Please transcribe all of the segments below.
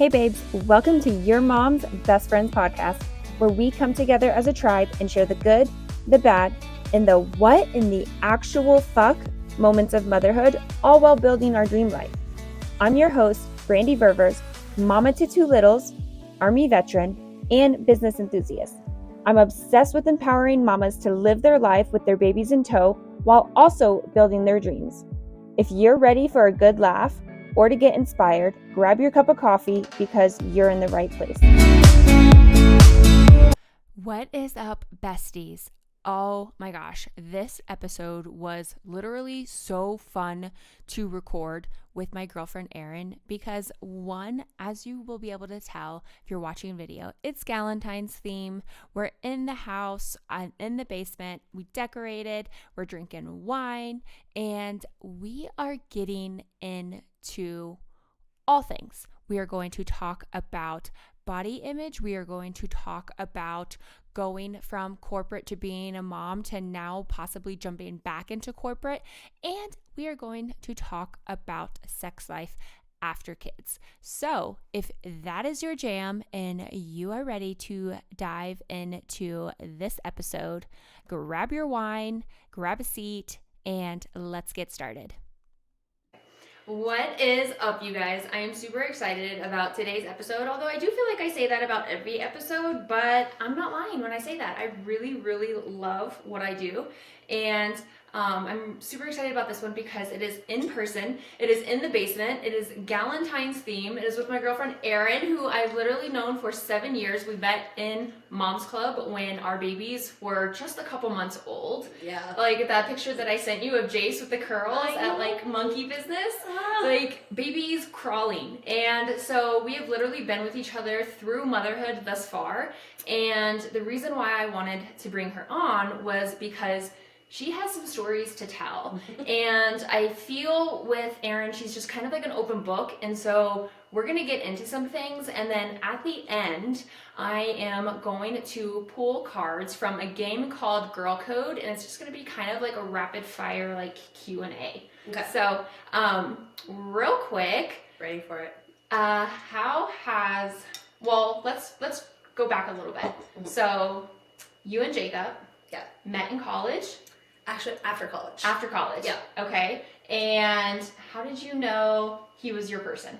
Hey babes, welcome to Your Mom's Best Friends podcast, where we come together as a tribe and share the good, the bad, and the what in the actual fuck moments of motherhood, all while building our dream life. I'm your host, Brandy Ververs, mama to two littles, Army veteran, and business enthusiast. I'm obsessed with empowering mamas to live their life with their babies in tow while also building their dreams. If you're ready for a good laugh or to get inspired, grab your cup of coffee because you're in the right place. What is up, besties? Oh my gosh, this episode was literally so fun to record with my girlfriend Erin because one, as you will be able to tell if you're watching a video, it's Galentine's theme. We're in the house, I'm in the basement, we decorated, we're drinking wine, and we are getting into all things. We are going to talk about body image. We are going to talk about going from corporate to being a mom to now possibly jumping back into corporate. And we are going to talk about sex life after kids. So if that is your jam and you are ready to dive into this episode, grab your wine, grab a seat, and let's get started. What is up, you guys? I am super excited about today's episode, although I do feel like I say that about every episode, but I'm not lying when I say that. I really, really love what I do, and I'm super excited about this one because it is in person, it is in the basement, it is Galentine's theme, it is with my girlfriend Erin, who I've literally known for 7 years. We met in Mom's Club when our babies were just a couple months old. Yeah. Like that picture that I sent you of Jace with the curls at like Monkey Business. Like babies crawling. And so we have literally been with each other through motherhood thus far. And the reason why I wanted to bring her on was because she has some stories to tell. And I feel with Erin, she's just kind of like an open book. And so we're going to get into some things. And then at the end, I am going to pull cards from a game called Girl Code. And it's just going to be kind of like a rapid fire, like Q&A. Okay. So, real quick. Ready for it. Let's go back a little bit. So, you and Jacob met in college. Actually, after college. After college. Yeah. Okay. And how did you know he was your person?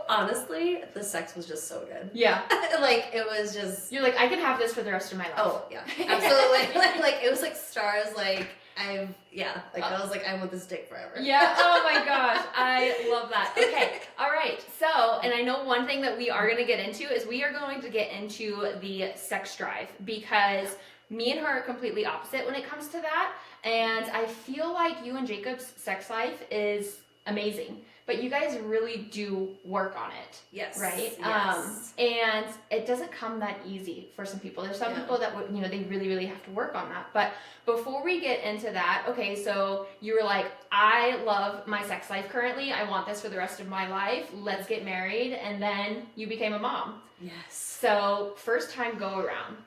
Honestly, the sex was just so good. Yeah. Like, it was just... You're like, I could have this for the rest of my life. Oh, yeah. Absolutely. like, it was like stars, like, I was like, I want this dick forever. Yeah. Oh my gosh. I love that. Okay. All right. So, and I know one thing that we are going to get into is we are going to get into the sex drive because me and her are completely opposite when it comes to that. And I feel like you and Jacob's sex life is amazing, but you guys really do work on it. Yes. Right? Yes. And it doesn't come that easy for some people. There's some people that, they really, really have to work on that. But before we get into that, okay, so you were like, I love my sex life currently. I want this for the rest of my life. Let's get married. And then you became a mom. Yes. So first time go around.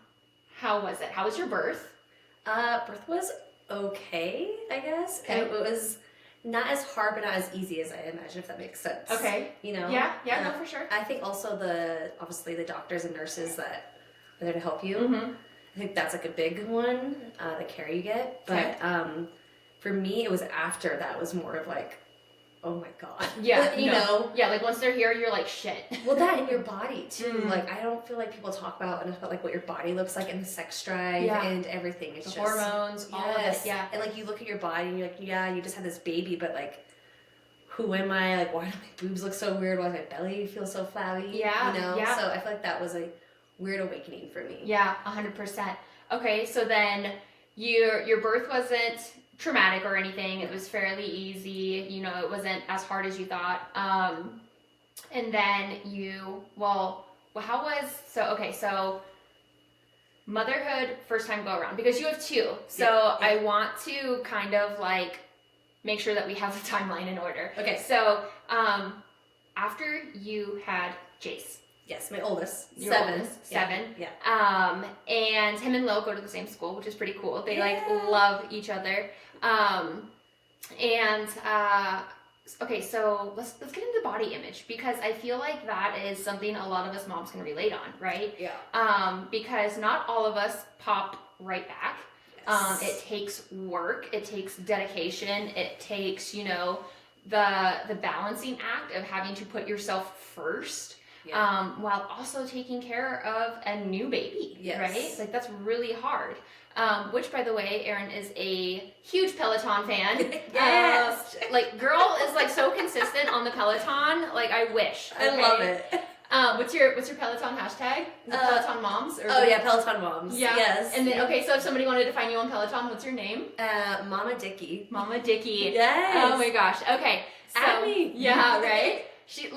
How was it? How was your birth? Birth was okay, I guess. Okay. It was not as hard, but not as easy as I imagine, if that makes sense. Okay. Yeah, no, for sure. I think also obviously the doctors and nurses that are there to help you. Mm-hmm. I think that's like a big one, the care you get. But for me, it was after that was more of like, oh my God. Yeah. you know? Yeah, like once they're here, you're like, shit. Well, that in your body too. Mm. Like, I don't feel like people talk about enough about like what your body looks like and the sex drive and everything. It's the just hormones, all of it. Yeah. And like you look at your body and you're like, yeah, you just had this baby, but like, who am I? Like, why do my boobs look so weird? Why does my belly feel so flabby? Yeah. You know? Yeah. So I feel like that was a weird awakening for me. Yeah, 100%. Okay, so then your birth wasn't traumatic or anything. It was fairly easy. It wasn't as hard as you thought. And then so motherhood, first time go around, because you have two. So Yeah. I want to kind of like make sure that we have the timeline in order. Okay. So, after you had Jace. Yes, my oldest. Your 7. oldest, 7. Yeah. And him and Lil go to the same school, which is pretty cool. They like love each other. And Okay, so let's get into body image, because I feel like that is something a lot of us moms can relate on, right? Yeah. Because not all of us pop right back. Yes. It takes work, it takes dedication, it takes, the balancing act of having to put yourself first, while also taking care of a new baby, right? Like, that's really hard. Which, by the way, Erin is a huge Peloton fan. Yes. Like, girl is like so consistent on the Peloton. Like, I wish. Okay? I love it. What's your Peloton hashtag? Peloton moms? Or Peloton moms. Yeah. Yes. And then, okay, so if somebody wanted to find you on Peloton, what's your name? Mama Dickey. Mama Dickey. Yes. Oh my gosh. Okay. So, At me. Yeah, right? She's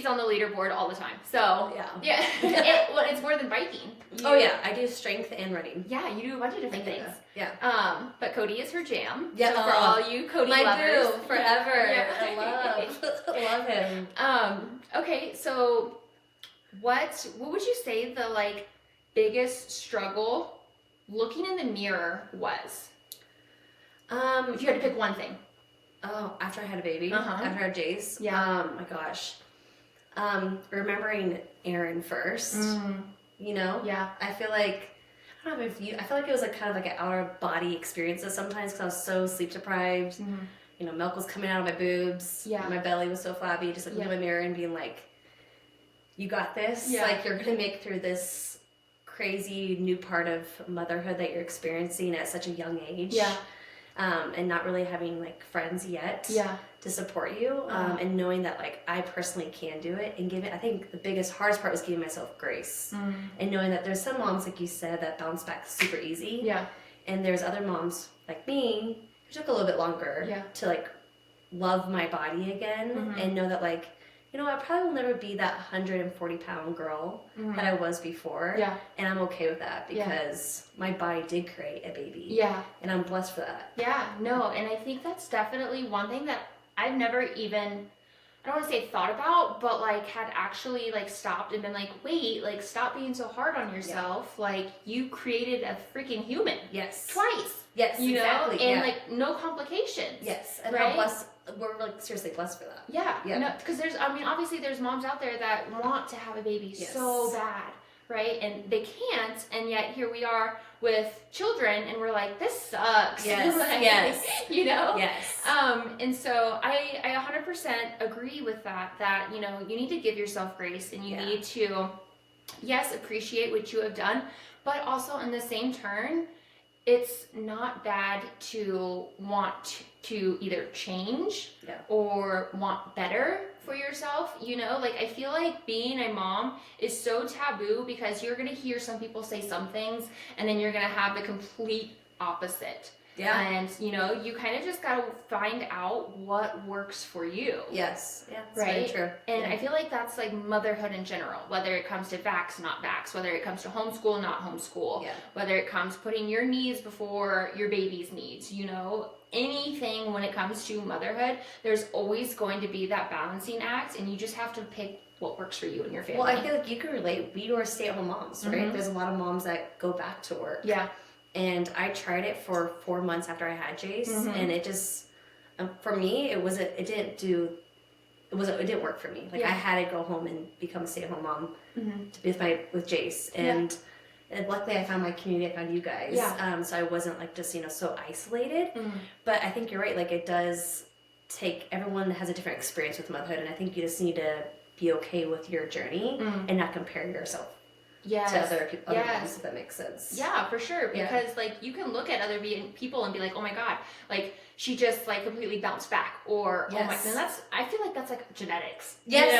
on the leaderboard all the time. So, yeah. It's more than biking. I do strength and running. Yeah, you do a bunch of different things. Yeah. But Cody is her jam. Yeah. So for all you Cody lovers. Boo, forever. Yeah. I love him. Okay, so what would you say the like biggest struggle looking in the mirror was? If you had to pick one thing. Oh, after I had a baby, Uh-huh. after I had Jace. Yeah. My gosh. Remembering Erin first. Yeah. I feel like, I don't know if I feel like it was like kind of like an outer body experiences sometimes, because I was so sleep deprived. Milk was coming out of my boobs. Yeah. My belly was so flabby. Just looking in the mirror and being like, you got this. Yeah. Like, you're going to make through this crazy new part of motherhood that you're experiencing at such a young age. Yeah. And not really having like friends yet to support you, and knowing that like I personally can do it, and I think the hardest part was giving myself grace, and knowing that there's some moms, like you said, that bounce back super easy, and there's other moms like me who took a little bit longer to like love my body again, and know that like, I probably will never be that 140-pound girl that I was before. Yeah. And I'm okay with that, because my body did create a baby. Yeah. And I'm blessed for that. Yeah, no, and I think that's definitely one thing that I've never even, I don't want to say thought about, but like had actually like stopped and been like, wait, like stop being so hard on yourself. Yeah. Like, you created a freaking human. Yes. Twice. Yes, exactly. And like no complications. Yes. And right? how blessed, we're like seriously blessed for that. Yeah. No, because obviously there's moms out there that want to have a baby so bad, right? And they can't, and yet here we are with children, and we're like, this sucks. Yes. Like, Yes. Yes. And so I 100% agree with that, you need to give yourself grace, and you need to, yes, appreciate what you have done, but also in the same turn, it's not bad to want to either change or want better for yourself, like I feel like being a mom is so taboo, because you're going to hear some people say some things and then you're going to have the complete opposite. Yeah. And you kind of just got to find out what works for you. Yes. Yeah. That's right. very true. And I feel like that's like motherhood in general, whether it comes to vax, not vax, whether it comes to homeschool, not homeschool, whether it comes putting your needs before your baby's needs, anything when it comes to motherhood, there's always going to be that balancing act, and you just have to pick what works for you and your family. Well, I feel like you can relate. We are stay-at-home moms, right? There's a lot of moms that go back to work. Yeah. And I tried it for 4 months after I had Jace, and it just, for me, it didn't work for me. Like, I had to go home and become a stay-at-home mom to be with Jace, and luckily I found my community, I found you guys, so I wasn't like just so isolated. But I think you're right. Like, it does take, everyone has a different experience with motherhood, and I think you just need to be okay with your journey and not compare yourself. To other moms, if that makes sense. Yeah, for sure. Because like, you can look at other people and be like, oh my god, like she just like completely bounced back, or oh my, and I feel like that's like genetics. Yes.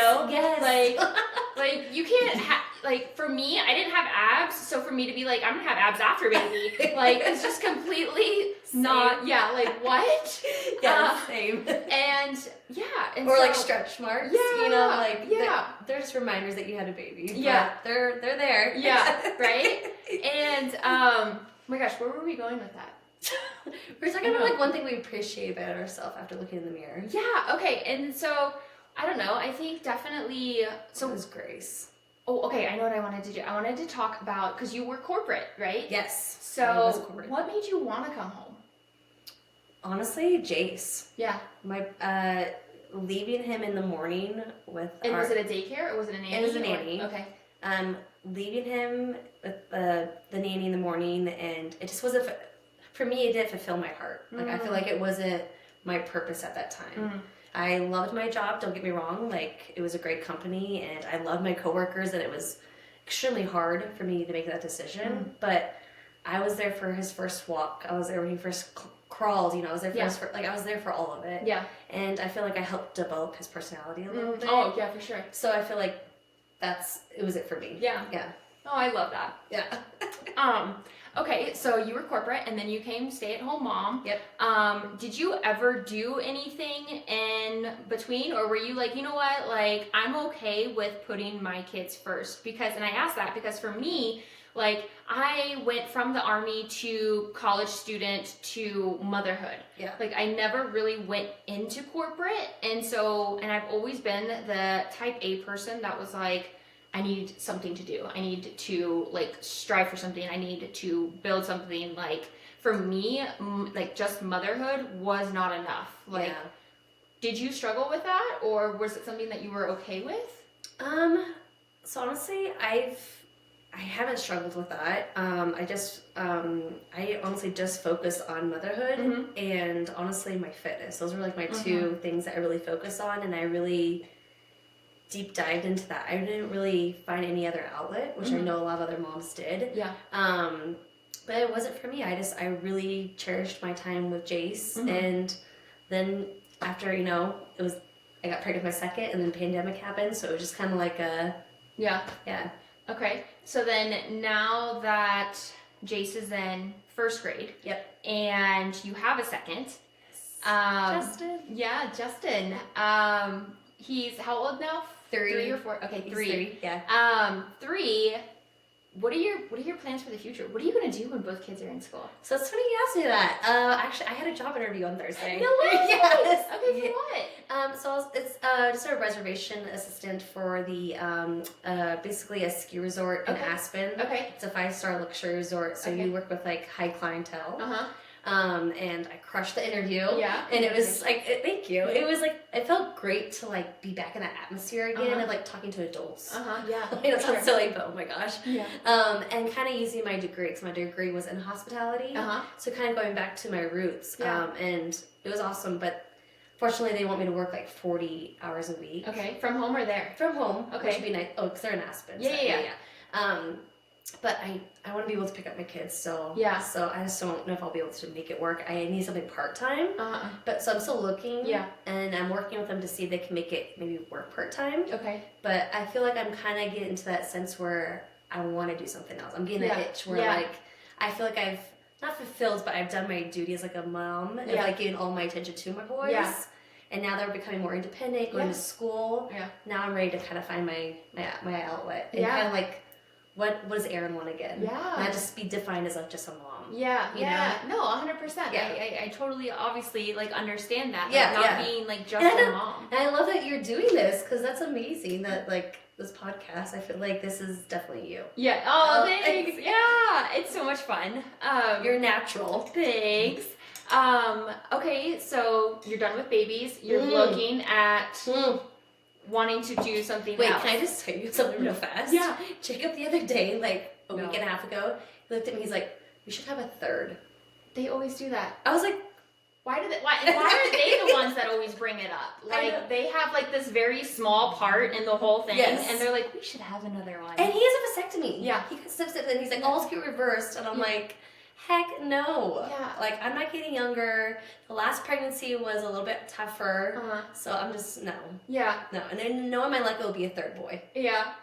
Like you can't like, for me, I didn't have abs, so for me to be like, I'm gonna have abs after baby, like it's just completely not. Yeah, like what? Same. And and or like stretch marks. Yeah, they're just reminders that you had a baby. Yeah, they're there. Yeah, right. And oh my gosh, where were we going with that? We're talking about like one thing we appreciate about ourselves after looking in the mirror. Yeah. Okay. And so I don't know. I think definitely. So it was grace. Oh, okay. I know what I wanted to do. I wanted to talk about, because you were corporate, right? Yes. So what made you want to come home? Honestly, Jace. Yeah. My leaving him in the morning with. And was it a daycare or was it a nanny? It was a nanny. Okay. Leaving him with the nanny in the morning, and it just wasn't for me. It didn't fulfill my heart. Like I feel like it wasn't my purpose at that time. I loved my job. Don't get me wrong. Like it was a great company, and I loved my coworkers, and it was extremely hard for me to make that decision. But I was there for his first walk. I was there when he first crawled. You know, I was there for I was there for all of it. Yeah. And I feel like I helped develop his personality a little bit. Oh yeah, for sure. So I feel like it was it for me. Yeah. Yeah. Oh, I love that. Yeah. Okay, so you were corporate and then you came stay-at-home mom. Yep. Did you ever do anything in between, or were you like, you know what, like I'm okay with putting my kids first? Because, and I asked that because for me, like I went from the army to college student to motherhood. Yeah. Like I never really went into corporate, and I've always been the type A person that was like, I need something to do. I need to like strive for something. I need to build something. Like for me, like just motherhood was not enough. Like, did you struggle with that, or was it something that you were okay with? So honestly, I haven't struggled with that. I honestly just focus on motherhood and honestly my fitness. Those were like my two things that I really focus on, and I really deep dived into that. I didn't really find any other outlet, which I know a lot of other moms did. Yeah. But it wasn't for me. I really cherished my time with Jace, and then after I got pregnant with my second, and then pandemic happened, so it was just kind of like a yeah. Okay, so then now that Jace is in first grade, and you have a second, Justin. Yeah, Justin. He's how old now? 3 or 4? Okay, 3. Yeah. 3. What are your plans for the future? What are you gonna do when both kids are in school? So it's funny you asked me that. Actually, I had a job interview on Thursday. No way! Yes. Okay, for what? So it's just a reservation assistant for the basically a ski resort in Aspen. Okay. It's a 5-star luxury resort, so you work with like high clientele. And I crushed the interview. Yeah. And it was like, thank you. It was like, it felt great to like be back in that atmosphere again of like talking to adults. Yeah. It sounds silly, but oh my gosh. Yeah. And kind of using my degree, because my degree was in hospitality. So kind of going back to my roots. Yeah. And it was awesome, but fortunately they want me to work like 40 hours a week. Okay. From home or there? From home. Okay. Which would be nice. Oh, because they're in Aspen. Yeah. But I want to be able to pick up my kids, so so I just don't know if I'll be able to make it work. I need something part-time, but so I'm still looking, and I'm working with them to see if they can make it maybe work part-time. Okay. But I feel like I'm kind of getting to that sense where I want to do something else. I'm getting that itch where like I feel like I've not fulfilled, but I've done my duty as like a mom and like giving all my attention to my boys. Yeah. And now they're becoming more independent, going to school. Yeah. Now I'm ready to kind of find my outlet and kind of like. What does Erin want again? Yeah. Not just be defined as like just a mom. Yeah. You know? No, 100%. Yeah. I totally obviously like understand that. Yeah. Like, not being like just a mom. And I love that you're doing this because that's amazing that like this podcast, I feel like this is definitely you. Yeah. Oh, thanks. Yeah. It's so much fun. You're natural. Thanks. Okay, so you're done with babies. You're looking at wanting to do something else. Can I just tell you something real fast? Yeah. Jacob the other day, like a week and a half ago, he looked at me, he's like, we should have a third. They always do that. I was like, why are they the ones that always bring it up? Like, they have like this very small part in the whole thing, and they're like, we should have another one. And he has a vasectomy. Yeah. He gets sepsis, and he's like, all get reversed, and I'm like, heck no. Yeah. Like, I'm not getting younger. The last pregnancy was a little bit tougher. So I'm just, no. Yeah. No. And then knowing my luck, it will be a third boy. Yeah.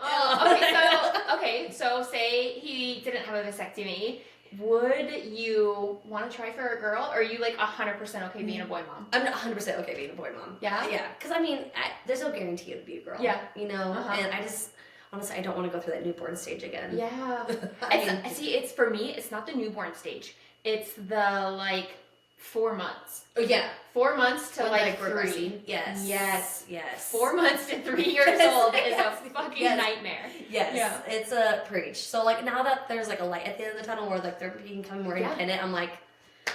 Okay, so say he didn't have a vasectomy. Would you want to try for a girl, or are you like 100% okay being a boy mom? I'm not 100% okay being a boy mom. Yeah? Yeah. Because, I mean, there's no guarantee it would be a girl. Yeah. You know? And I just... Honestly, I don't want to go through that newborn stage again. Yeah. It's for me, it's not the newborn stage. It's the, like, 4 months. Oh, yeah. 4 months to, like 3. Reversing. Yes. 4 months to 3 years old is a fucking nightmare. Yes. Yeah. It's a preach. So, like, now that there's, like, a light at the end of the tunnel where, like, they're becoming more independent, I'm like,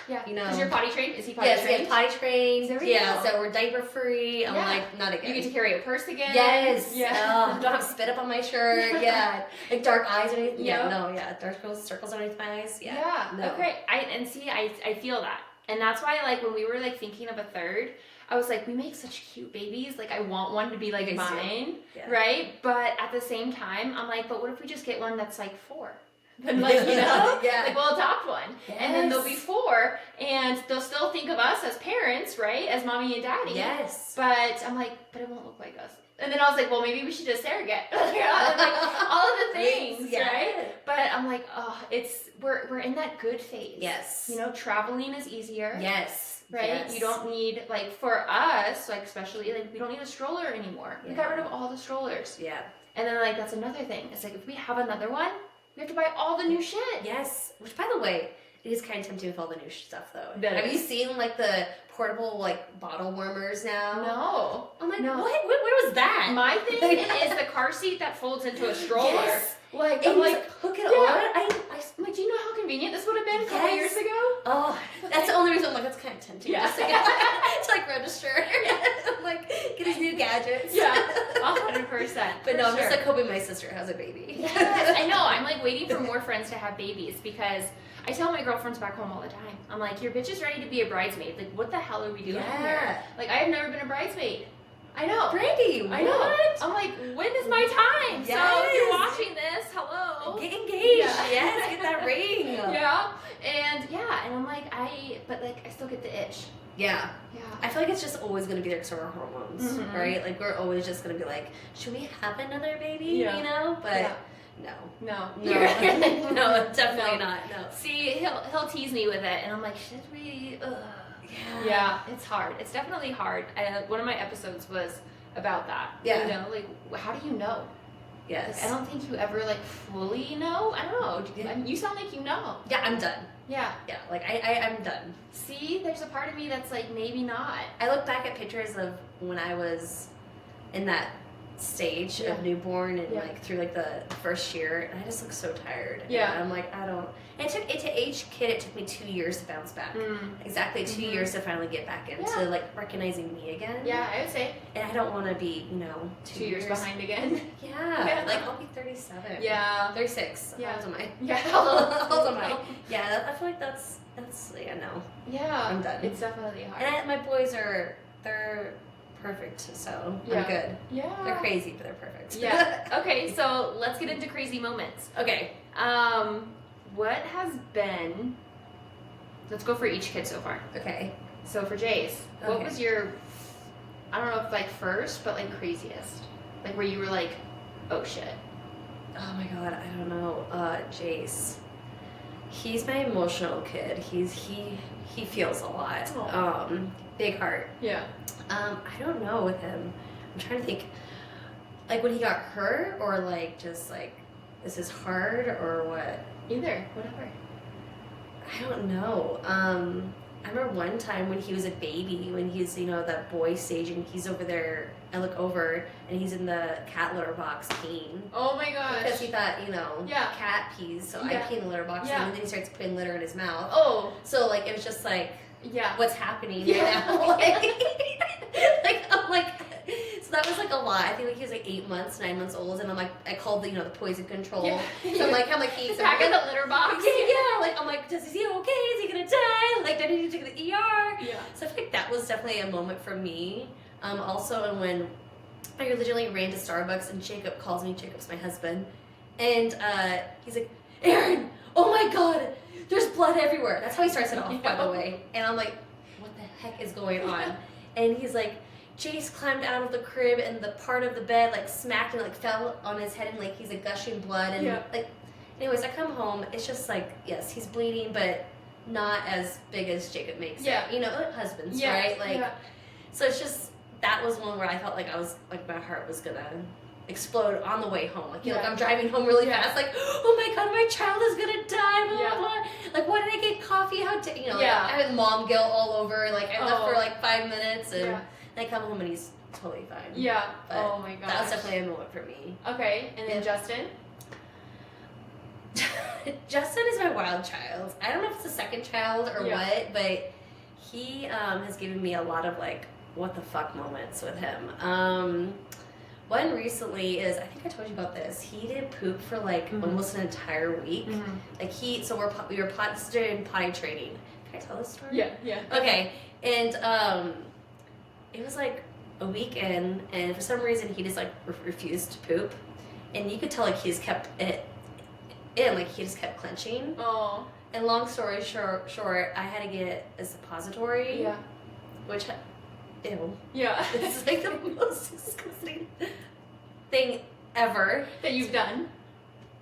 Yeah. You know. Because you're potty trained? Is he potty trained? Yes, potty trained. There we go. So we're diaper free. I'm like, not again. You get to carry a purse again? Yes. Yeah. Don't have spit up on my shirt. Yeah. Like dark eyes or anything. Yep. Yeah, no, yeah. Dark circles underneath my eyes. Yeah. Yeah. No. Okay. I feel that. And that's why, like, when we were, like, thinking of a third, I was like, we make such cute babies. Like, I want one to be, like, mine. Yeah. Right? But at the same time, I'm like, but what if we just get one that's, like, 4? Then, like, you know? Like, we'll adopt one. Yes. And then they'll be 4. And they'll still think of us as parents, right? As mommy and daddy. Yes. But I'm like, but it won't look like us. And then I was like, well, maybe we should just surrogate. Like, all of the things, right? But I'm like, oh, we're in that good phase. Yes. You know, traveling is easier. Yes. Right? Yes. You don't need, like, for us, like, especially, like, we don't need a stroller anymore. We got rid of all the strollers. Yeah. And then, like, that's another thing. It's like, if we have another one, we have to buy all the new shit. Yes. Which, by the way, it is kind of tempting with all the new stuff, though. Have you seen, like, the portable, like, bottle warmers now? No. I'm like, no. What? Where was that? My thing is the car seat that folds into a stroller. Yes. Like, I'm like, hook it on. I'm like, do you know how convenient this would have been a couple years ago? Oh, that's the only reason I'm like, that's kind of tempting. Yeah. Just to like register. I'm like, get his new gadgets. Yeah, 100%. But no, I'm just like hoping my sister has a baby. Yes, I know. I'm like waiting for more friends to have babies because I tell my girlfriends back home all the time. I'm like, your bitch is ready to be a bridesmaid. Like, what the hell are we doing here? Like, I have never been a bridesmaid. I know. Brandy, I know. What? I'm like, when is my time? Yes. So if you're watching this, hello. Get engaged. Yeah. Yes, get that ring. Yeah. And I'm like, I still get the itch. Yeah. Yeah. I feel like it's just always going to be there because of our hormones, right? Like, we're always just going to be like, should we have another baby? Yeah. You know? But no, definitely not. No. See, he'll tease me with it, and I'm like, should we? Yeah, it's hard. It's definitely hard. One of my episodes was about that. Yeah. You know, like, how do you know? Yes. Like, I don't think you ever, like, fully know. I don't know. You sound like you know. Yeah, I'm done. Yeah. Yeah, like, I'm done. See, there's a part of me that's like, maybe not. I look back at pictures of when I was in that stage of newborn and like through like the first year, and I just look so tired. Yeah. And I'm like, I don't. And each kid, it took me 2 years to bounce back. Exactly 2 years to finally get back into like recognizing me again. Yeah, I would say. And I don't want to be, 2 years behind again. Yeah. Like, I'll be 37. Yeah. 36. Yeah. How old am I? Yeah. How old am I? Yeah. I feel like that's no. Yeah. I'm done. It's definitely hard. And my boys they're perfect, so I'm good. Yeah. They're crazy, but they're perfect. Yeah. Okay, so let's get into crazy moments. Okay. What has been... Let's go for each kid so far. Okay. So for Jace, what was your... I don't know if like first, but like craziest? Like where you were like, oh shit. Oh my god, I don't know. Jace. He's my emotional kid. He feels a lot. Aww. Big heart. Yeah. I don't know with him. I'm trying to think. Like when he got hurt, or like just like, is this hard or what? Either, whatever. I don't know. I remember one time when he was a baby, when he's, that boy stage, and he's over there, I look over, and he's in the cat litter box peeing. Oh my gosh. Because he thought, cat pees, so I pee in the litter box, and then he starts putting litter in his mouth. Oh. So, like, it was just like, what's happening right now? I'm like, so that was like a lot. I think like he was like 8 months, 9 months old, and I'm like, I called the poison control. Yeah. So I'm like, he's back in the litter box. Yeah. Like I'm like, is he okay? Is he gonna die? Like, do I need to take the ER? Yeah. So I feel like that was definitely a moment for me. Also, when I originally ran to Starbucks, and Jacob calls me. Jacob's my husband, and he's like, Erin, oh my god, there's blood everywhere. That's how he starts it off, by the way. And I'm like, what the heck is going on? And he's like, Jace climbed out of the crib, and the part of the bed like smacked and like fell on his head, and like he's like gushing blood, and like, anyways, I come home, it's just like, yes, he's bleeding, but not as big as Jacob makes it. Husbands, right? Like, so it's just, that was one where I felt like I was like, my heart was gonna explode on the way home. Like, like I'm driving home really fast, like, oh my god, my child is gonna die, blah, blah, blah. Like, why did I get coffee? How did, like, I had mom guilt all over, like, I left for like 5 minutes, and I come home and he's totally fine. Yeah. But oh my god. That was definitely a moment for me. Okay, and then Justin? Justin is my wild child. I don't know if it's a second child or what, but he has given me a lot of like what the fuck moments with him. One recently is, I think I told you about this. He didn't poop for like almost an entire week. Like we were doing potty training. Can I tell this story? Yeah. Okay, and it was like a week in, and for some reason he just like refused to poop, and you could tell like he just kept it in, like he just kept clenching. Oh. And long story short, I had to get a suppository. Yeah. Which, ew. Yeah. It's like the most disgusting thing ever that you've done.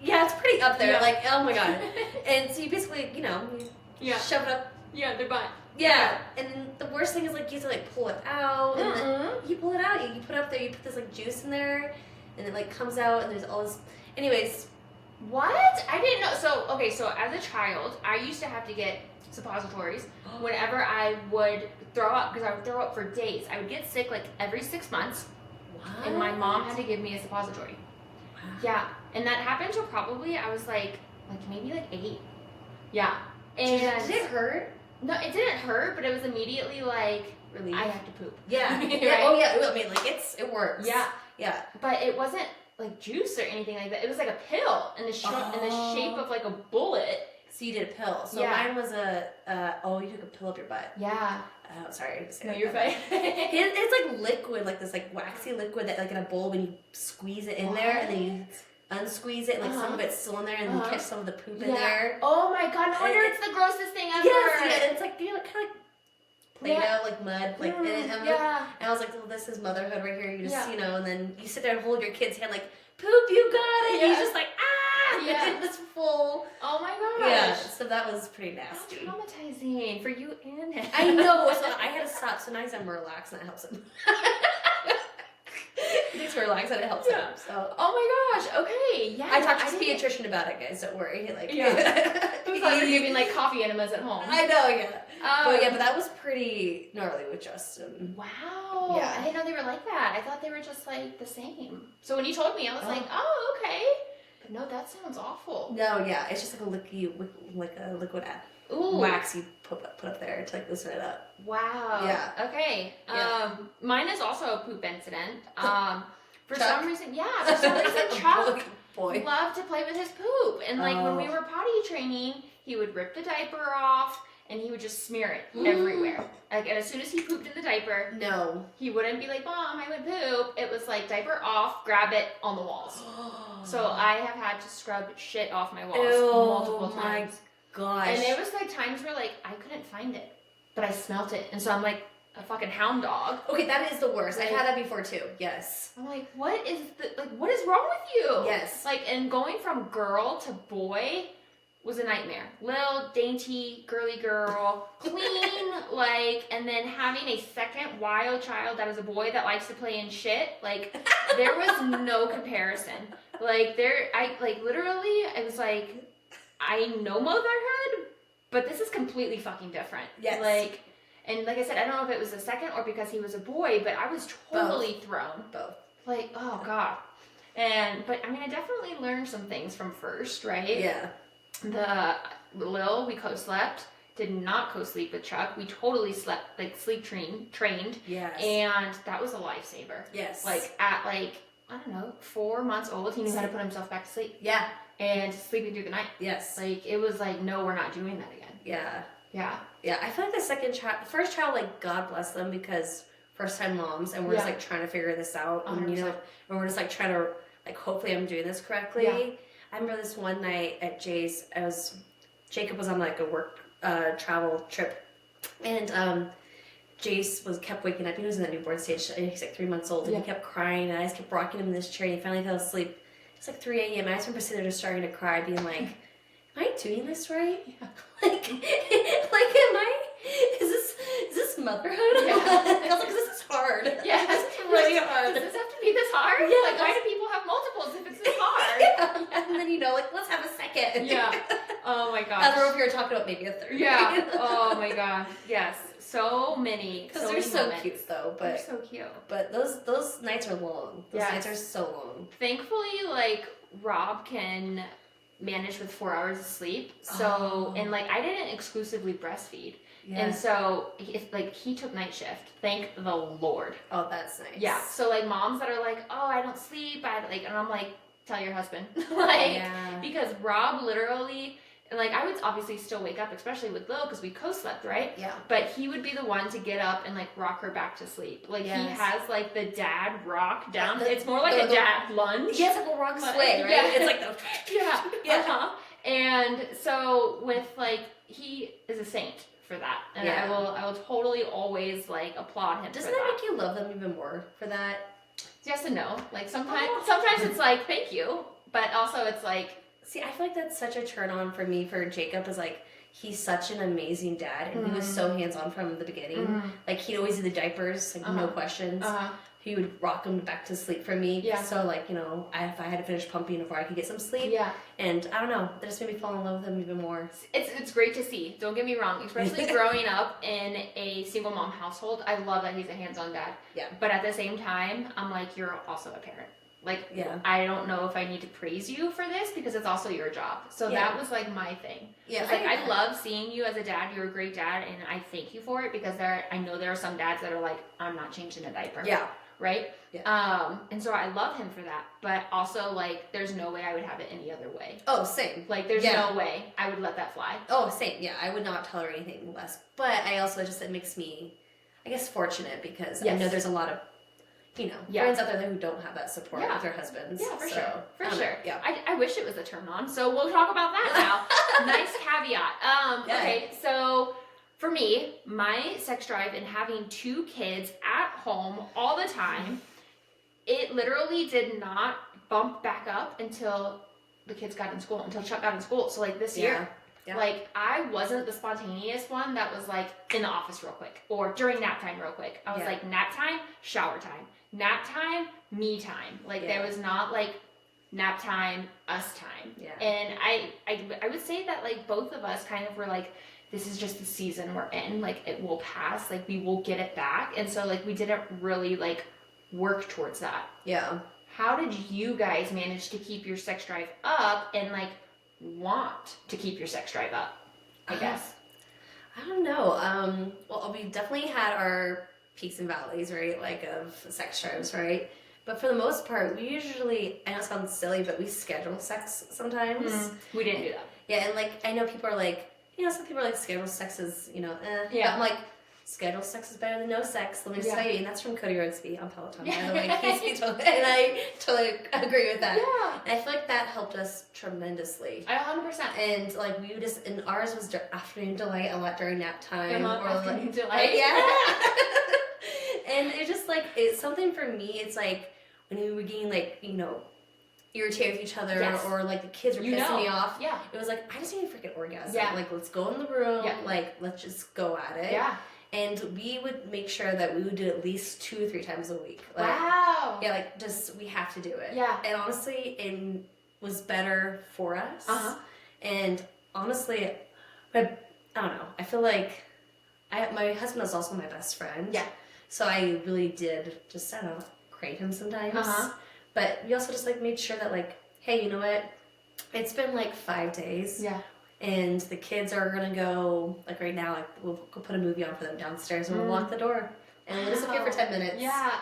Yeah, it's pretty up there. Like, oh my god. And so you basically, shove it up. Yeah, their butt. Yeah. And then the worst thing is like you have to like pull it out. And then you pull it out, you put it up there, you put this like juice in there, and it like comes out, and there's all this. Anyways. What? I didn't know. So as a child, I used to have to get suppositories whenever I would throw up, because I would throw up for days. I would get sick like every 6 months. What? And my mom had to give me a suppository. Wow. Yeah. And that happened till probably I was like maybe 8. Yeah. And did it hurt? No, it didn't hurt, but it was immediately like relief. I have to poop. Yeah. Right? Oh yeah. I mean, like it works. Yeah. Yeah. But it wasn't like juice or anything like that. It was like a pill in the shape of like a bullet. So you did a pill. So mine was you took a pill up your butt. Yeah. Oh, sorry. No, you're fine. It's like liquid, like this like waxy liquid that like in a bowl when you squeeze it in there and then you unsqueeze it, and like some of it's still in there, and then you catch some of the poop in there. Oh my god, no wonder it's the grossest thing ever. Yes, it's like, kind of like Play-Doh, like mud, like and I was like, well, this is motherhood right here. You just and then you sit there and hold your kid's hand like, poop, you got it. And he's just like, it was full. Oh my gosh. Yeah, so that was pretty nasty. How traumatizing for you and him. I know. So I had to stop. So now he's relaxed, and that helps him. He's relaxed, and it helps him. So. Oh my gosh. Okay. Yeah. I talked to his pediatrician about it, guys. Don't worry. Like, It's like you're giving like coffee enemas at home. I know. Yeah. But that was pretty gnarly with Justin. Wow. Yeah. I didn't know they were like that. I thought they were just like the same. So when you told me, I was like, oh, okay. But no, that sounds awful. No, yeah. It's just like a liquid wax you put up there to like loosen it up. Wow. Yeah. Okay. Yeah. Mine is also a poop incident. For some reason, Chuck loved to play with his poop. And like when we were potty training, he would rip the diaper off and he would just smear it everywhere. Like, and as soon as he pooped in the diaper, he wouldn't be like, Mom, I would poop. It was like diaper off, grab it on the walls. So I have had to scrub shit off my walls multiple times. Gosh. And there was like times where like I couldn't find it, but I smelt it, and so I'm like a fucking hound dog. Okay, that is the worst. I've had that before too. Yes. I'm like, what is wrong with you? Yes. Like, and going from girl to boy was a nightmare. Little dainty girly girl, clean, like, and then having a second wild child that is a boy that likes to play in shit. Like, there was no comparison. Like literally, it was like, I know motherhood, but this is completely fucking different. Yes. Like, and like I said, I don't know if it was the second or because he was a boy, but I was totally thrown. Both. Like, oh god. But I mean, I definitely learned some things from first, right? Yeah. We co-slept. Did not co-sleep with Chuck. We totally slept, like sleep trained. Yes. And that was a lifesaver. Yes. Like at I don't know, 4 months old, he knew how to put himself back to sleep. Yeah. And sleeping through the night. Yes. Like, it was like, no, we're not doing that again. Yeah. Yeah. Yeah, I feel like the first child, like, God bless them, because first-time moms, and we're just, like, trying to figure this out. And, and we're just, like, trying to, like, hopefully I'm doing this correctly. Yeah. I remember this one night at Jay's, Jacob was on, like, a work travel trip, and Jace kept waking up. He was in that newborn stage. He's like 3 months old, and he kept crying, and I just kept rocking him in this chair, and he finally fell asleep. It's like 3 a.m. I just remember sitting there just starting to cry, being like, am I doing this right? Yeah. Is this motherhood? Yeah. I was like, this is hard. Yeah, this is really hard. Does this have to be this hard? Yeah. Like, why do people have multiples if it's this hard? And then, let's have a second. Yeah. Oh my gosh. I don't know if you were talking about maybe a third. Yeah. Oh my gosh. Yes. So many. Because they're so cute, though. But they're so cute. But those nights are long. Those nights are so long. Thankfully, like, Rob can managed with 4 hours of sleep. So, and like I didn't exclusively breastfeed. Yeah. And so he took night shift. Thank the Lord. Oh, that's nice. Yeah. So like moms that are like, oh, I don't sleep. And I'm like, tell your husband. Because Rob literally, like I would obviously still wake up, especially with Lil, because we co-slept, right? Yeah. But he would be the one to get up and like rock her back to sleep. Like he has like the dad rock down. It's more like a dad lunge. He has like a rock sway, right? Yeah. It's like the And so with like he is a saint for that, and I will totally always like applaud him. Doesn't for that make you love them even more for that? Yes and no. Like sometimes it's like thank you, but also it's like. See, I feel like that's such a turn on for me for Jacob is like he's such an amazing dad and he was so hands on from the beginning. Like he'd always do the diapers, like no questions. He would rock him back to sleep for me. Yeah. So like, you know, if I had to finish pumping before I could get some sleep. Yeah. And I don't know, that just made me fall in love with him even more. It's great to see. Don't get me wrong, especially growing up in a single mom household. I love that he's a hands on dad. Yeah. But at the same time, I'm like, you're also a parent. Like, I don't know if I need to praise you for this because it's also your job. So that was like my thing. Yeah. Like I love seeing you as a dad. You're a great dad, and I thank you for it because I know there are some dads that are like, I'm not changing a diaper. Yeah. Right? Yeah. And so I love him for that. But also like there's no way I would have it any other way. Oh, same. Like there's no way I would let that fly. Oh, same. Yeah. I would not tolerate anything less. But I also it makes me I guess fortunate because I know there's a lot of friends out there who don't have that support with their husbands. Yeah, for sure. For sure. Yeah. I wish it was a turn on. So we'll talk about that now. Nice caveat. Okay, so for me, my sex drive and having 2 kids at home all the time, it literally did not bump back up until the kids got in school, until Chuck got in school. So like this year. Yeah. Like, I wasn't the spontaneous one that was like in the office real quick or during nap time real quick. I was like nap time, shower time. Nap time, me time. Like there was not like nap time, us time. Yeah. And I would say that like both of us kind of were like, this is just the season we're in. Like it will pass. Like we will get it back. And so like we didn't really like work towards that. Yeah. How did you guys manage to keep your sex drive up and like want to keep your sex drive up? I guess. I don't know. Well, we definitely had our peaks and valleys, right? Like of sex drives, right? But for the most part, we usually, I know it sounds silly, but we schedule sex sometimes. We didn't do that. Yeah, and like, I know people are like, some people are like, schedule sex is, Yeah. But I'm like, schedule sex is better than no sex. Let me just tell you, and that's from Cody Rigsby on Peloton, by the way. And I totally agree with that. Yeah. And I feel like that helped us tremendously. 100%. And like we would just, and ours was afternoon delight a lot during nap time. Or afternoon delight. And it's just like, it's something for me, it's like when we were getting like, irritated with each other or like the kids were pissing me off. Yeah. It was like, I just need a freaking orgasm. Yeah. Like, let's go in the room. Yeah. Like, let's just go at it. Yeah. And we would make sure that we would do it at least 2 or 3 times a week. Like, wow. Yeah, like just, we have to do it. Yeah. And honestly, it was better for us. Uh-huh. And honestly, I don't know. I feel like my husband is also my best friend. Yeah. So I really did just, I don't know, crave him sometimes. Uh-huh. But we also just like made sure that like, hey, you know what? It's been like 5 days. Yeah. And the kids are gonna go, like right now, like we'll go put a movie on for them downstairs and we'll lock the door. And we'll just appear for 10 minutes. Yeah.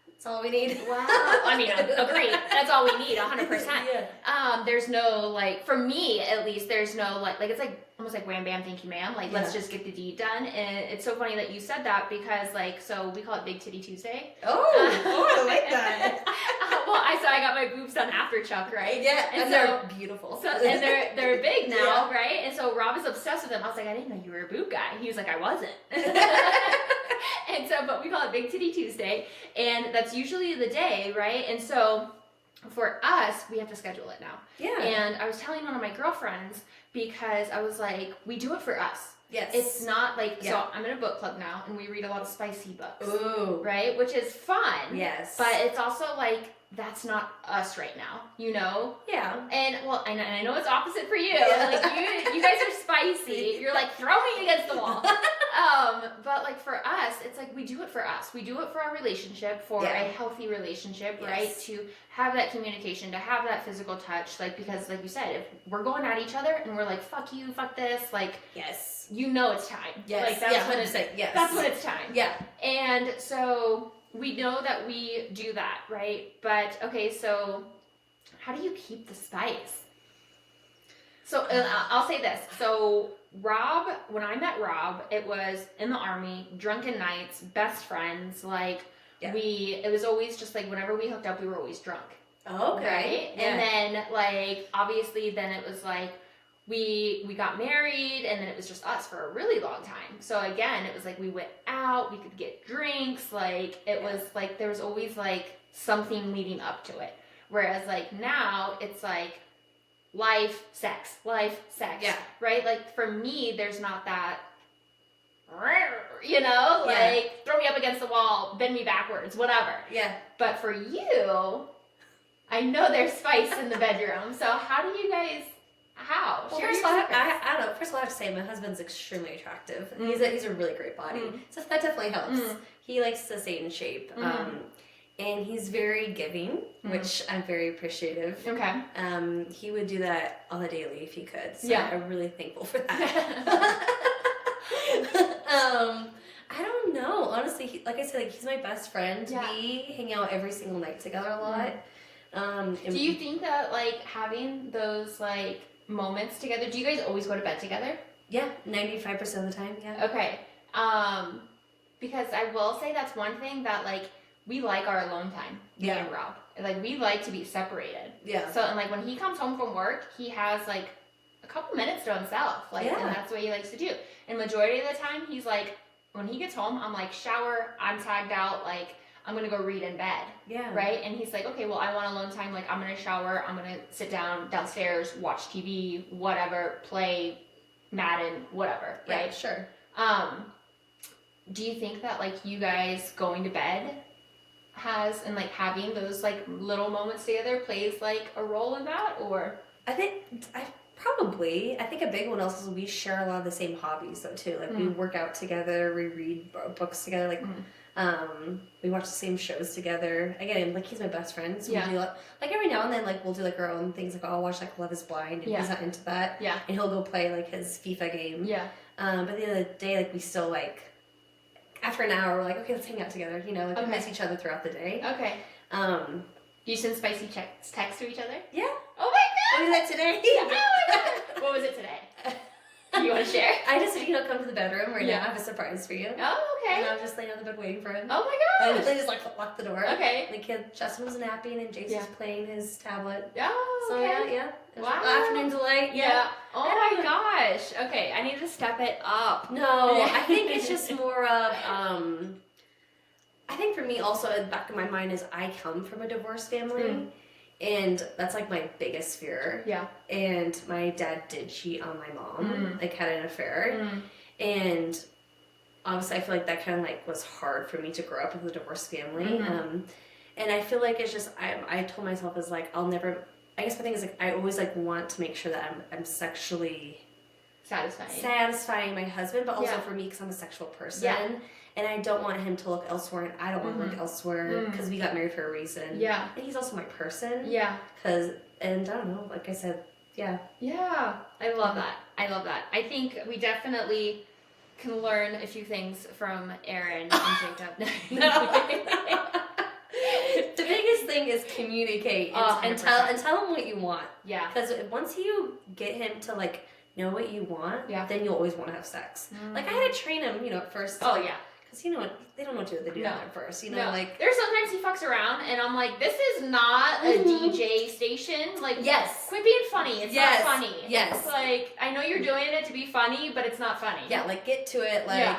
That's all we need. Wow. I mean, agree. That's all we need, 100%. Yeah. There's no, like, for me at least, there's no, like it's like, almost like wham bam, thank you ma'am. Like, let's just get the deed done. And it's so funny that you said that because, like, so we call it Big Titty Tuesday. Oh, I like that. I got my boobs done after Chuck, right? Yeah, and they're beautiful. So, and they're big now, right? And so Rob is obsessed with them. I was like, I didn't know you were a boob guy. He was like, I wasn't. And so, but we call it Big Titty Tuesday, and that's usually the day, right? And so for us, we have to schedule it now. Yeah. And I was telling one of my girlfriends because I was like, we do it for us. Yes. It's not like, so I'm in a book club now, and we read a lot of spicy books. Ooh. Right? Which is fun. Yes. But it's also like, that's not us right now, Yeah. And well, and I know it's opposite for you. Yeah. Like you guys are spicy. You're like, throw me against the wall. But like for us, it's it's like we do it for us. We do it for our relationship, for Yeah. a healthy relationship, Yes. right? To have that communication, to have that physical touch, like, because like you said, if we're going at each other and we're like, fuck you, fuck this, like, Yes. you know it's time. Yes. Like, that's yeah, when 100%. Yes. that's when it's time. Yeah. And so we know that we do that, right? But okay, so how do you keep the spice? So I'll say this. So Rob, when I met Rob, it was in the Army, drunken nights, best friends. Like, Yeah. it was always just like whenever we hooked up, we were always drunk. Oh, okay. Right? Yeah. And then, like, obviously, then it was like we got married, and then it was just us for a really long time. So again, it was like we went out, we could get drinks. Like, it was like there was always like something leading up to it. Whereas like now, it's like life, sex. Yeah. Right? Like, for me, there's not that, you know, like, throw me up against the wall, bend me backwards, whatever. Yeah. But for you, I know there's spice in the bedroom. So how do you guys, Well, Share first of your all, secrets. I don't know. First of all, I have to say my husband's extremely attractive. He's a really great body, so that definitely helps. He likes to stay in shape, and he's very giving, which I'm very appreciative. Okay. He would do that on the daily if he could. So Yeah. I'm really thankful for that. I don't know. Honestly, like I said, like he's my best friend. Yeah. We hang out every single night together a lot. And Do you think that, like, having those, like, moments together, do you guys always go to bed together? Yeah, 95% of the time, yeah. Okay. Because I will say that's one thing that, like, we like our alone time, me and Rob. Like, we like to be separated. Yeah. So, and, like, when he comes home from work, he has, like, a couple minutes to himself. Like, and that's what he likes to do. And majority of the time, he's like, when he gets home, I'm like, shower, I'm tagged out, like, I'm gonna go read in bed. Yeah. Right? And he's like, okay, well, I want alone time. Like, I'm gonna shower, I'm gonna sit downstairs, watch TV, whatever, play Madden, whatever. Yeah, right? sure. Do you think that, like, you guys going to bed has, and, like, having those, like, little moments together plays, like, a role in that, or? I think a big one also is we share a lot of the same hobbies though too. Like we work out together, we read books together, like we watch the same shows together. Again, like he's my best friend, so we do like every now and then like we'll do like our own things. Like I'll watch like Love Is Blind, and he's not into that. Yeah. And he'll go play like his FIFA game. Yeah. But at the end of the day, like we still like after an hour we're like, okay, let's hang out together. You know, like we miss each other throughout the day. Okay. You send spicy texts to each other? Yeah. Oh my god! We did that today. Oh my god! What was it today? You want to share? I just, come to the bedroom right now. I have a surprise for you. Oh, okay. And I was just laying on the bed waiting for him. Oh my gosh! And they just like locked the door. Okay. And the kid, Justin was napping and Jason's playing his tablet. Oh, so okay. yeah. Wow. Afternoon delight. Yeah. Oh my gosh. Okay, I need to step it up. No, I think it's just more of, I think for me also in the back of my mind is I come from a divorced family. And that's like my biggest fear. Yeah. And my dad did cheat on my mom, like had an affair. And obviously I feel like that kind of like was hard for me to grow up with a divorced family. And I feel like it's just, I told myself is like, I'll never, I guess my thing is like, I always like want to make sure that I'm sexually satisfying my husband, but also for me because I'm a sexual person. Yeah. And I don't want him to look elsewhere, and I don't want to look elsewhere because we got married for a reason. Yeah. And he's also my person. Yeah. And I don't know, like I said, yeah. Yeah. I love that. I think we definitely can learn a few things from Erin and Jacob. The biggest thing is communicate and tell him what you want. Yeah. Because once you get him to like know what you want, then you'll always want to have sex. Like I had to train him, at first. Oh yeah. Because they don't know what they do at first. Like there's sometimes he fucks around and I'm like, this is not a DJ station. Like, quit being funny. It's not funny. Yes. It's like, I know you're doing it to be funny, but it's not funny. Yeah, like get to it. Like,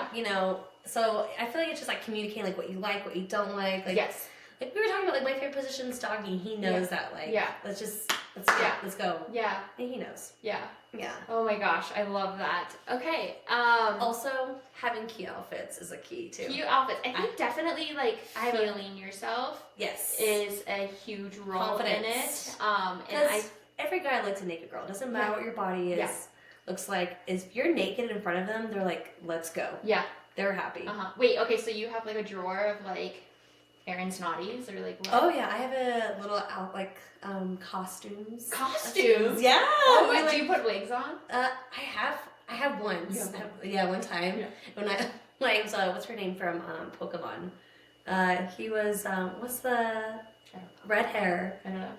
so I feel like it's just like communicating like what you like, what you don't like. Like, yes. Like we were talking about like my favorite position is doggy. He knows that. Like, let's go. Yeah. And he knows. Yeah. Yeah. Oh my gosh, I love that. Okay. Also, having cute outfits is a key too. Cute outfits. I think definitely like feeling yourself. Yes. Is a huge role in it. Because every guy likes a naked girl. It doesn't matter what your body is. Looks like. If you're naked in front of them, they're like, let's go. Yeah. They were happy. Wait, okay, so you have like a drawer of like Erin's naughties or like what? Oh yeah, I have a little costumes. Costumes? Yeah. Oh, wait, do you put wigs on? I have once. One time when I was what's her name from Pokemon? He was what's the red hair? I don't know.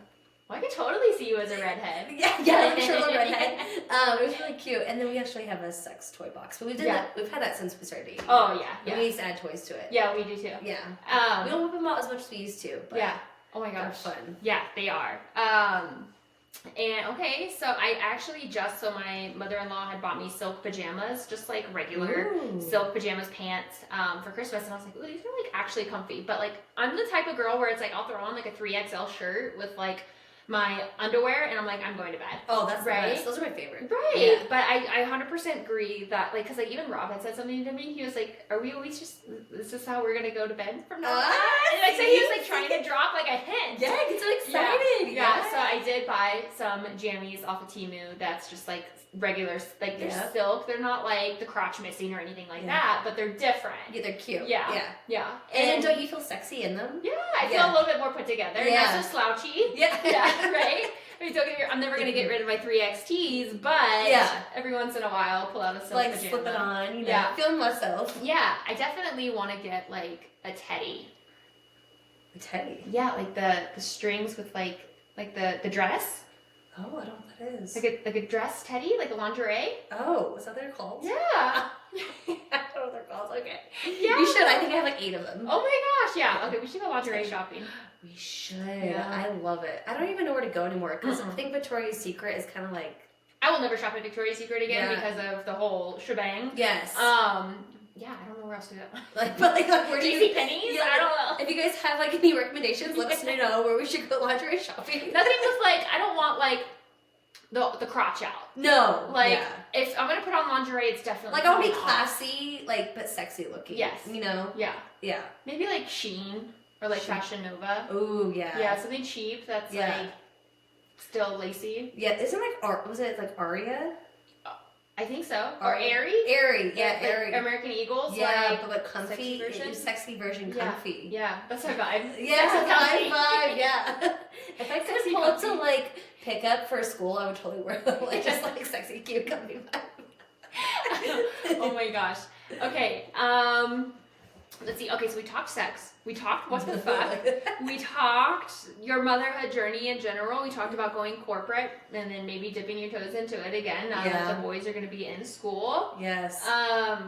Well, I could totally see you as a redhead. Yeah, like Charlotte redhead. It was really cute. And then we actually have a sex toy box. But we've had that since we started dating. Oh yeah. We used to add toys to it. Yeah, we do too. Yeah. We don't whip them out as much as we used to. But oh my gosh. they're fun. Yeah, they are. And okay, so I actually so my mother-in-law had bought me silk pajamas, just like regular silk pajamas, pants, for Christmas, and I was like, ooh, these are like actually comfy. But like, I'm the type of girl where it's like I'll throw on like a 3XL shirt with like my underwear, and I'm like, I'm going to bed. Oh, that's right. Nice. Those are my favorite. Right. Yeah. But I 100% agree that like, cause like even Rob had said something to me. He was like, "Are we always just? Is this how we're gonna go to bed from now on?" And like, so he was like trying to drop like a hint. Yeah, I get so excited. Yeah. So I did buy some jammies off of Temu. That's just like regular, like they're silk. They're not like the crotch missing or anything like that, but they're different. Yeah, they're cute. Yeah. And don't you feel sexy in them? Yeah, I feel a little bit more put together. Yeah. Not so slouchy. Yeah. Right? I mean, I'm never going to get rid of my 3XTs, but every once in a while, pull out a silk pajama. Slip it on, feel myself. Yeah, I definitely want to get, like, a teddy. A teddy? Yeah, like the strings with, like the dress. Oh, I don't know what that is. Like a dress teddy, like a lingerie. Oh, is that what they're called? Yeah. I don't know what they're called. Okay. Yeah. You should. I think I have like 8 of them. Oh my gosh, yeah. Okay, we should go lingerie shopping. We should. Yeah. I love it. I don't even know where to go anymore because I think Victoria's Secret is kind of like... I will never shop at Victoria's Secret again because of the whole shebang. Yes. Yeah, I don't know where else to go. But where do you... JCPenney's? Yeah, I don't know. If you guys have like any recommendations, let us know where we should go lingerie shopping. Nothing with like, I don't want like the crotch out. No. Like, if I'm going to put on lingerie, it's definitely... Like, I want to be classy, like, but sexy looking. Yes. You know? Yeah. Yeah. Maybe like Shein or like Fashion Nova. Ooh, yeah. Yeah, something cheap that's like still lacy. Yeah, isn't like, was it like Aria? I think so. Or Aerie? Aerie, yeah, Aerie. American Eagles. Yeah, but like comfy. Sexy version Comfy. Yeah, that's our vibe. Yeah, that's my vibe, yeah. If I could pull up to like pick up for school, I would totally wear like just like sexy, cute, comfy vibe. Oh my gosh. Okay, let's see. Okay, so we talked sex. We talked what the fuck. We talked your motherhood journey in general. We talked about going corporate and then maybe dipping your toes into it again now that the boys are going to be in school. Yes. Are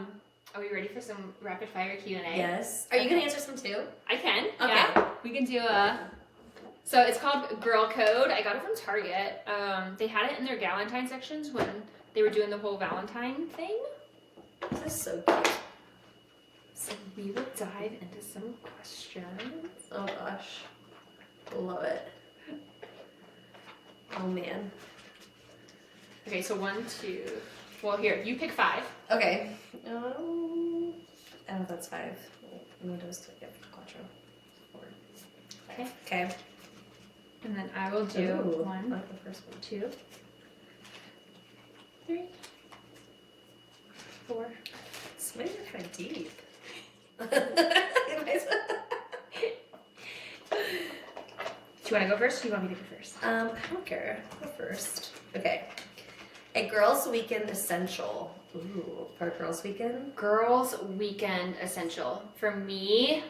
we ready for some rapid fire Q&A? Yes. Are you going to answer some too? I can. Okay. Yeah. We can do a... So it's called Girl Code. I got it from Target. They had it in their Galentine sections when they were doing the whole Valentine thing. This is so cute. So we will dive into some questions. Oh gosh. Love it. Oh man. Okay, so 1, 2. Well, here, you pick 5. Okay. I don't know if that's 5. Windows, quattro. 4. Okay. Okay. And then I will do 1, I like the first one. 2, 3, 4. Sweaty are kind of deep. Do you want to go first or do you want me to go first? I don't care. I'll go first. Okay. A girls' weekend essential. Ooh, for a girls' weekend? Girls' weekend essential. For me,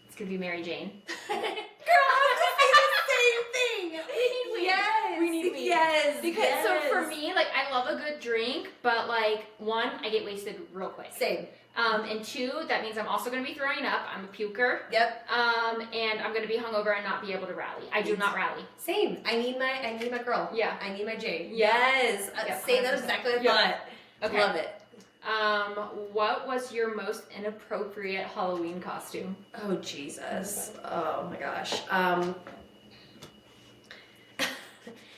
it's going to be Mary Jane. Girl, I was going to say the same thing. We need weed. Yes. We need weed. Yes. Because so for me, like I love a good drink, but like 1, I get wasted real quick. Same. And 2, that means I'm also going to be throwing up. I'm a puker. Yep. And I'm going to be hungover and not be able to rally. I do not rally. Same. I need my girl. Yeah. I need my Jane. Yes. Say that exactly what I thought. Okay. Love it. What was your most inappropriate Halloween costume? Oh Jesus. Oh my gosh.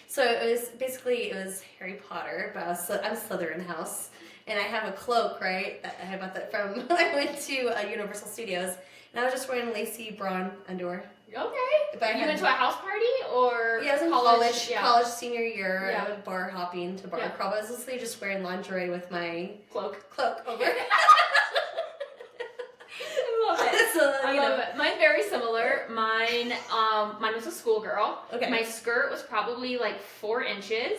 So it was Harry Potter, but I'm Slytherin house. and I have a cloak, right? That I bought that from when I went to Universal Studios, and I was just wearing lacy brown underwear. Okay. But you went to a house party or I was in college senior year. I went bar hopping to bar crawl. I was literally just wearing lingerie with my cloak over. I love it. Mine's very similar. Mine was a schoolgirl. Okay. My skirt was probably like 4 inches.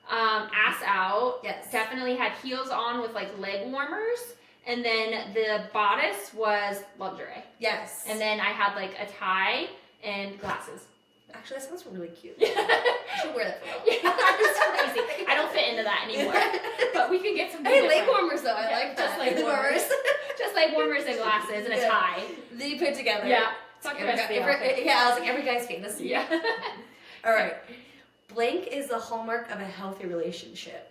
Ass out. Yes. Definitely had heels on with like leg warmers. And then the bodice was lingerie. Yes. And then I had like a tie and glasses. Actually, that sounds really cute. I should wear that for a Yeah, that's crazy. I don't fit into that anymore. But we could get some. Hey, leg warmers though. I like that. Just leg warmers. Just leg warmers and glasses and a tie. Then you put it together. Yeah. I was like, every guy's fantasy. Yeah. All right. Blank is the hallmark of a healthy relationship.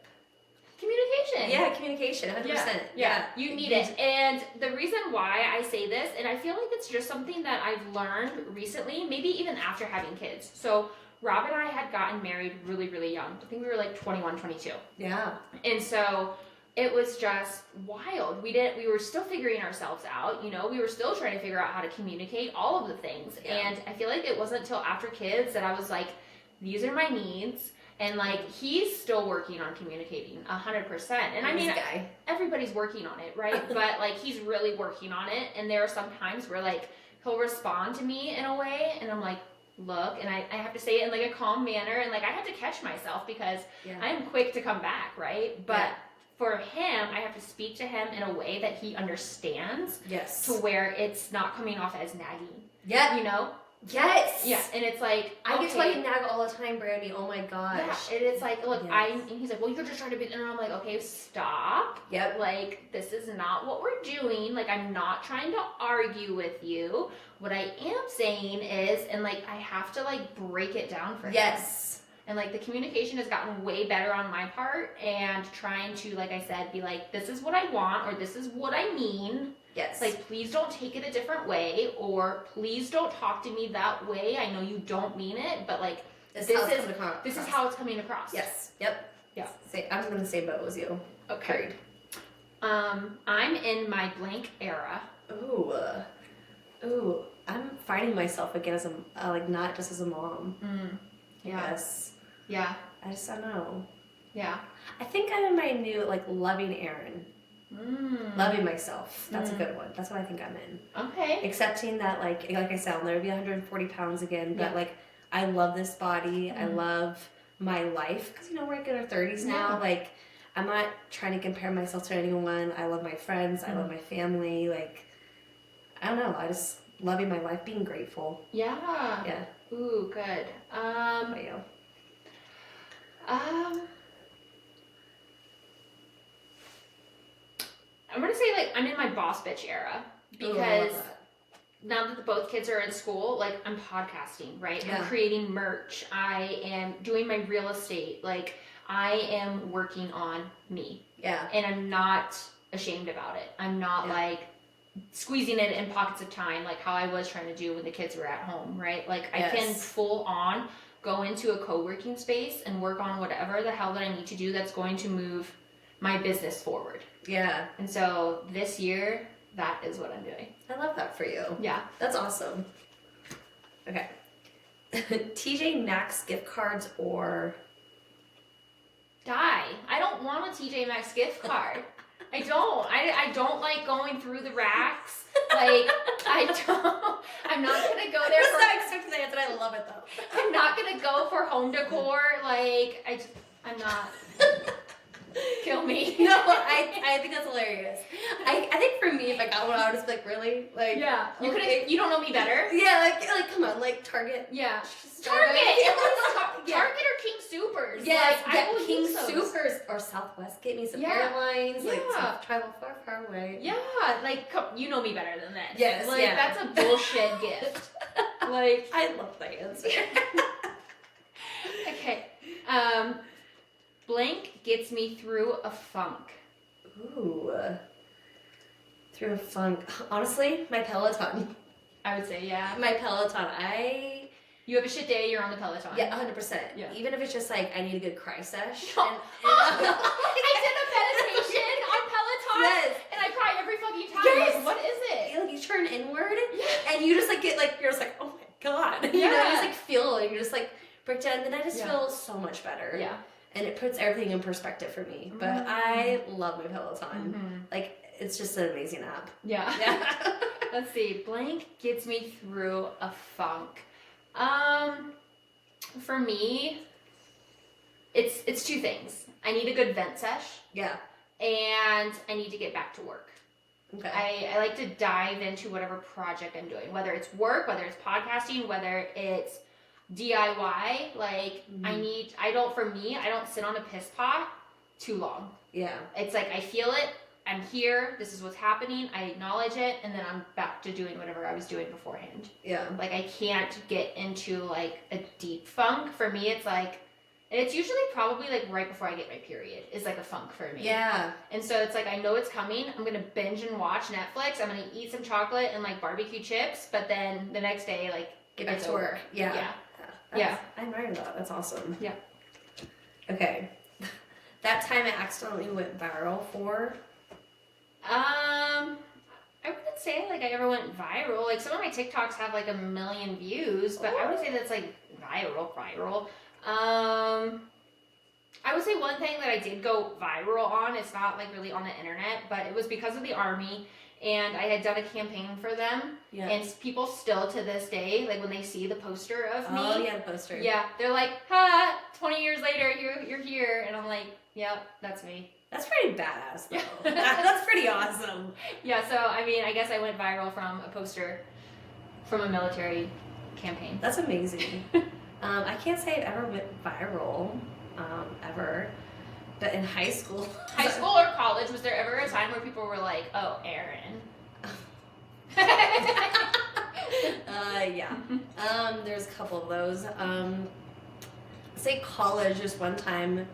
Communication. Yeah, communication, 100%. Yeah, you need it. And the reason why I say this, and I feel like it's just something that I've learned recently, maybe even after having kids. So Rob and I had gotten married really, really young. I think we were like 21, 22. Yeah. And so it was just wild. We were still figuring ourselves out, you know, we were still trying to figure out how to communicate all of the things. Yeah. And I feel like it wasn't until after kids that I was like, these are my needs. And like, he's still working on communicating 100%. And I mean, everybody's working on it, right? But like, he's really working on it. And there are some times where like, he'll respond to me in a way and I'm like, look, and I have to say it in like a calm manner. And like, I have to catch myself because I am quick to come back, right? But for him, I have to speak to him in a way that he understands. Yes. To where it's not coming off as nagging. Yeah. You know? Yes. Yeah, and it's like I get told you nag all the time, Brandy. Oh my gosh. Yeah, and it's like, look, and he's like, well, you're just trying to be, and I'm like, okay, stop. Yep. Like, this is not what we're doing. Like, I'm not trying to argue with you. What I am saying is, and like, I have to like break it down for him. Yes. And like, the communication has gotten way better on my part, and trying to, like I said, be like, this is what I want, or this is what I mean. Yes. Like, please don't take it a different way, or please don't talk to me that way. I know you don't mean it, but like, this is how it's coming across. Yes. Yep. Yeah. I'm in the same boat as you. Okay. I'm in my blank era. Ooh. I'm finding myself again as a like not just as a mom. Yeah. Yes. Yeah. I just don't know. Yeah. I think I'm in my new like loving Erin. Loving myself. That's a good one. That's what I think I'm in. Okay. Accepting that, like I said, I'll never be 140 pounds again, but like, I love this body. I love my life. Because, you know, we're like in our 30s now. Like, I'm not trying to compare myself to anyone. I love my friends. I love my family. Like, I don't know. I just loving my life, being grateful. Yeah. Yeah. Ooh, good. How about you? I'm gonna say, like, I'm in my boss bitch era, because now that both kids are in school, like, I'm podcasting, right? I'm creating merch. I am doing my real estate. Like, I am working on me. Yeah. And I'm not ashamed about it. I'm not like squeezing it in pockets of time, like how I was trying to do when the kids were at home, right? Like, I can full on go into a co-working space and work on whatever the hell that I need to do that's going to move my business forward. Yeah. And so this year, that is what I'm doing. I love that for you. Yeah. That's awesome. Okay. TJ Maxx gift cards or... Die. I don't want a TJ Maxx gift card. I don't. I don't like going through the racks. Like, I'm not going to go there for... I was so expecting the answer. I love it, though. I'm not going to go for home decor. Like, I'm not... Kill me. No, I think that's hilarious. I think for me, if I got one, I would just be like, really? Like, yeah. You don't know me better? Yeah, like come on, like Target. Yeah. Target! Target or King Soopers. Yes, like, King Soopers or Southwest. Get me some airlines. Yeah. Like, travel far, far away. Yeah, like, you know me better than this. Yes, like, that's a bullshit gift. Like, I love that answer. Okay. Blank gets me through a funk. Ooh. Through a funk. Honestly, my Peloton. I would say, yeah. My Peloton. You have a shit day, you're on the Peloton. Yeah, 100%. Yeah. Even if it's just like, I need a good cry sesh. I did a meditation on inward, and you just like get like, you're just like, oh my God, you know, you just like feel it, and you're just like break down, and then I just feel so much better. Yeah. And it puts everything in perspective for me. But I love my Peloton. Like, it's just an amazing app. Yeah. Let's see. Blank gets me through a funk. For me, it's two things. I need a good vent sesh. Yeah. And I need to get back to work. Okay. I like to dive into whatever project I'm doing, whether it's work, whether it's podcasting, whether it's DIY. Like, I don't sit on a piss pot too long. Yeah. It's like, I feel it. I'm here. This is what's happening. I acknowledge it. And then I'm back to doing whatever I was doing beforehand. Yeah. Like, I can't get into like a deep funk. For me, it's like, and it's usually probably like right before I get my period is like a funk for me. Yeah. And so it's like, I know it's coming. I'm going to binge and watch Netflix. I'm going to eat some chocolate and like barbecue chips. But then the next day, like, get back to work. Yeah. Yeah. I admire that. That's awesome. Yeah. Okay. That time I accidentally went viral for? I wouldn't say like I ever went viral. Like, some of my TikToks have like 1 million views, but I would say that's like viral. I would say one thing that I did go viral on, it's not like really on the internet, but it was because of the Army, and I had done a campaign for them. Yeah. And people still to this day, like when they see the poster of me. Oh yeah, the poster. Yeah, they're like, ha, 20 years later, you're here. And I'm like, yep, that's me. That's pretty badass though. That's pretty awesome. Yeah, so I mean, I guess I went viral from a poster from a military campaign. That's amazing. I can't say I've ever went viral, ever. But in high school. High school or college, was there ever a time where people were like, oh, Erin? Yeah. There's a couple of those. Say college, there's one time,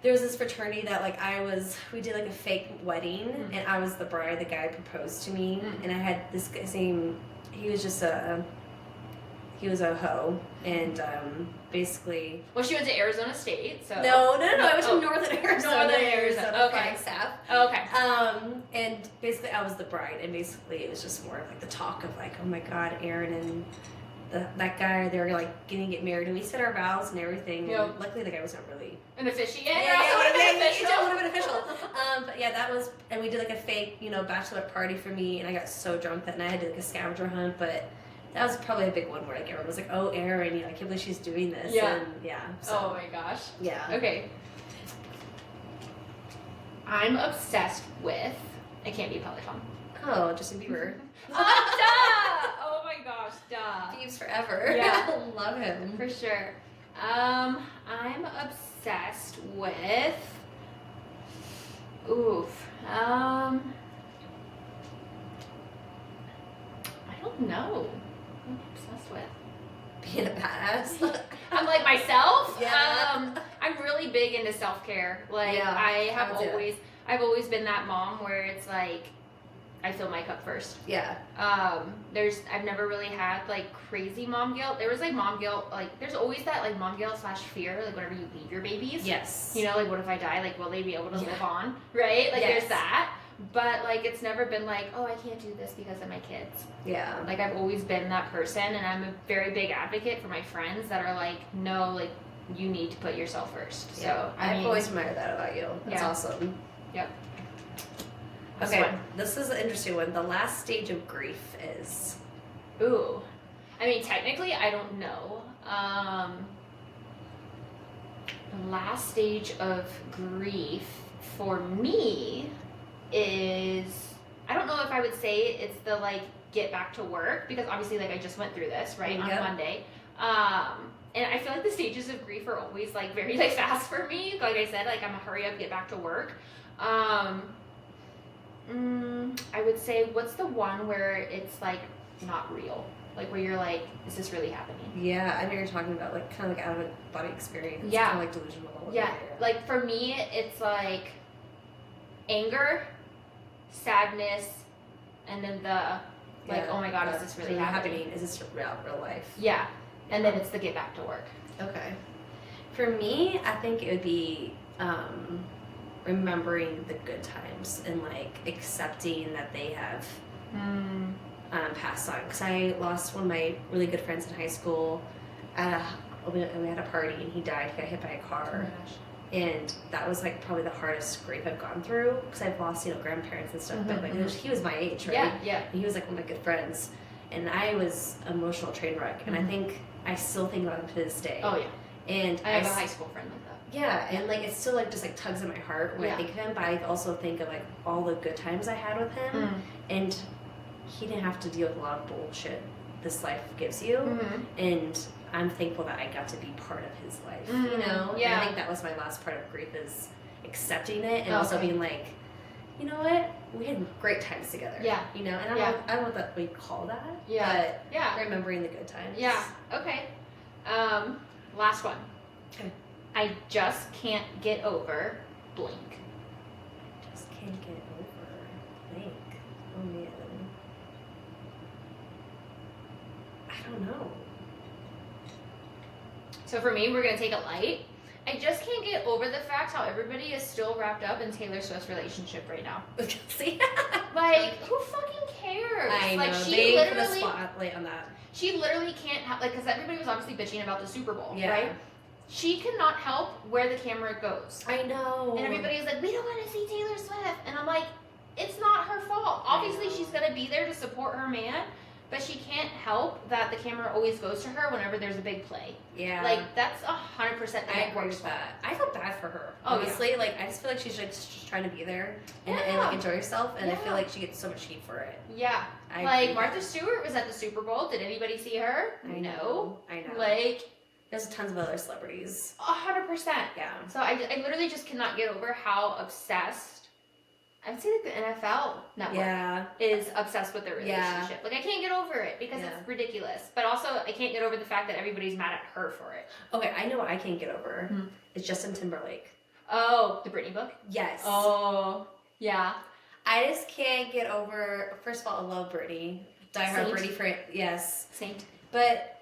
there was this fraternity that like we did like a fake wedding, and I was the bride, the guy proposed to me, and I had this same, he was a hoe, and basically. Well, she went to Arizona State, so. No, I was from Northern Arizona. Northern Arizona. Okay. Flagstaff. Okay. And basically I was the bride, and basically it was just more of like the talk of like, oh my God, Erin and that guy, they were like gonna get married, and we said our vows and everything. Yep. And luckily the guy was not really an officiant. Yeah, it would have been official. But yeah, that was, and we did like a fake, bachelor party for me, and I got so drunk that night I had to do like a scavenger hunt, but that was probably a big one where like everyone was like, oh, Erin, I can't believe she's doing this. Yeah. And yeah. So. Oh my gosh. Yeah. Okay. I'm obsessed with, it can't be Peloton. Oh, Justin Bieber. Duh! Oh my gosh, duh. Biebs forever. Yeah. Love him. For sure. I'm obsessed with, I don't know. I'm obsessed with being a badass. I'm like myself. Yeah. I'm really big into self-care. Like, yeah, I've always been that mom where it's like I fill my cup first. Yeah. I've never really had like crazy mom guilt. There was like mom guilt, like there's always that like mom guilt / fear, like whenever you leave your babies. Yes. Like what if I die? Like will they be able to live on? Right? Like there's that. But like it's never been like, oh, I can't do this because of my kids. Yeah. Like I've always been that person, and I'm a very big advocate for my friends that are like, no, like you need to put yourself first. Yeah. So I've always admired that about you. That's awesome. Yep. Okay, this is an interesting one. The last stage of grief is? Ooh. I mean, technically, I don't know. The last stage of grief for me is, I don't know if I would say it's the, like, get back to work, because obviously, like, I just went through this, right, on Monday. And I feel like the stages of grief are always, like, very, like, fast for me. Like I said, like, I'm a hurry up, get back to work. I would say, what's the one where it's like not real? Like where you're like, is this really happening? Yeah, I know you're talking about like kind of like out of body experience. Yeah. Kind of like delusional. Yeah. Like for me, it's like anger, sadness, and then the like, oh my God, is this really happening? Is this real life? Yeah. And then it's the get back to work. Okay. For me, I think it would be remembering the good times and like accepting that they have passed on. Because I lost one of my really good friends in high school. We had a party and he died. He got hit by a car. Oh my gosh. And that was like probably the hardest grief I've gone through, because I've lost, you know, grandparents and stuff. But like he was my age, right? Yeah. And he was like one of my good friends, and I was an emotional train wreck. And I think I still think about him to this day. Oh yeah. And I have a high school friend like that. Yeah, and like it still like just like tugs at my heart when I think of him. But I also think of like all the good times I had with him, and he didn't have to deal with a lot of bullshit this life gives you, and I'm thankful that I got to be part of his life, you know? Yeah. And I think that was my last part of grief, is accepting it and also being like, you know what? We had great times together. Yeah. You know, and I don't know what that we call that. Yeah. But remembering the good times. Yeah. Okay. Last one. Okay. I just can't get over blank. Just can't get over blank. Oh man. I don't know. So for me, we're going to take it light. I just can't get over the fact how everybody is still wrapped up in Taylor Swift's relationship right now. See? Like, who fucking cares? I know. Like, she they literally put a spotlight on that. She literally can't have, like, because everybody was obviously bitching about the Super Bowl, Yeah. right? She cannot help where the camera goes. I know. And everybody's like, we don't want to see Taylor Swift. And I'm like, it's not her fault. Obviously, she's going to be there to support her man. But she can't help that the camera always goes to her whenever there's a big play. Yeah. Like, that's 100% I agree with that. I feel bad for her. Oh, honestly. Like, I just feel like she's like just trying to be there and like enjoy herself. And I feel like she gets so much heat for it. Yeah. Like, Martha Stewart was at the Super Bowl. Did anybody see her? I know. Like, there's tons of other celebrities. 100%. Yeah. So I literally just cannot get over how obsessed, I would say like the NFL network is obsessed with their relationship. Like, I can't get over it because it's ridiculous. But also, I can't get over the fact that everybody's mad at her for it. Okay, I know what I can't get over. It's Justin Timberlake. Oh, the Britney book? Yes. Oh, yeah. I just can't get over, first of all, I love Britney. Die hard Britney for it. Yes. Saint. But